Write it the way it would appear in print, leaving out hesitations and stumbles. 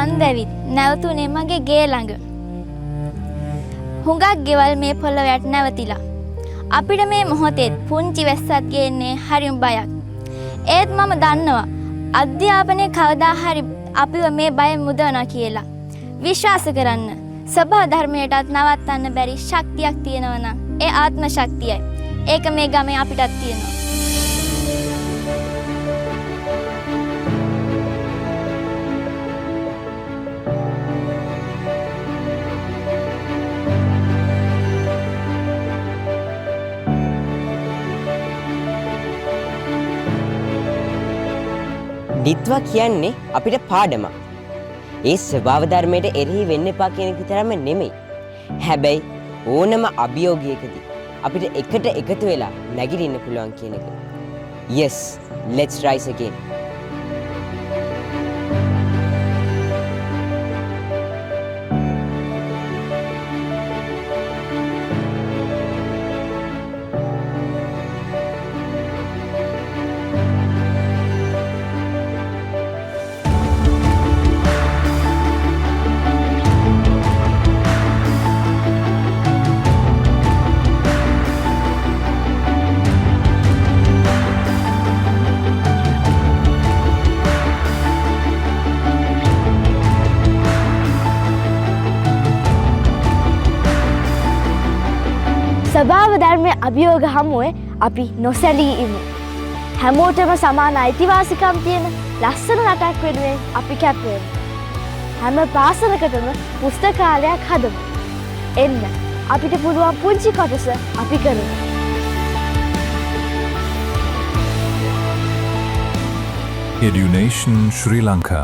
මන්දවිත් නැවතුනේ මගේ ගේ ළඟ. හුඟක් ගෙවල් මේ පොළොවට නැවතිලා. අපිට මේ මොහොතේ පුංචි වැස්සක් ගේන්නේ හරිම බයක්. ඒත් මම දන්නවා අධ්‍යාපනයේ කවදා හරි අපිව මේ බය මුදවනවා කියලා. විශ්වාස කරන්න. සබහා ධර්මයටත් නවත්තන්න බැරි ශක්තියක් තියෙනවා නම් ඒ ආත්ම ශක්තියයි. ඒක මේ ගමේ අපිටත් තියෙනවා. දිත්වා කියන්නේ අපිට පාඩමක්. ඒ ස්වභාව ධර්මයට එරෙහි වෙන්න එපා කියන එක තරම නෙමෙයි. හැබැයි ඕනම අභියෝගයකදී අපිට එකට එකතු වෙලා නැගිටින්න පුළුවන් කියන එක. Yes, let's rise again. ස්වභාව ධර්මයේ අභියෝග හමුවේ අපි නොසැලී ඉමු. හැමෝටම සමාන අයිතිවාසිකම් තියෙන ලස්සන රටක් වෙනුවෙන් අපි කැප වෙමු. හැම පාසලකටම පුස්තකාලයක් හදමු. එන්න අපිට පුළුවන් පුංචි කොටස අපි කරමු. Edunation Sri Lanka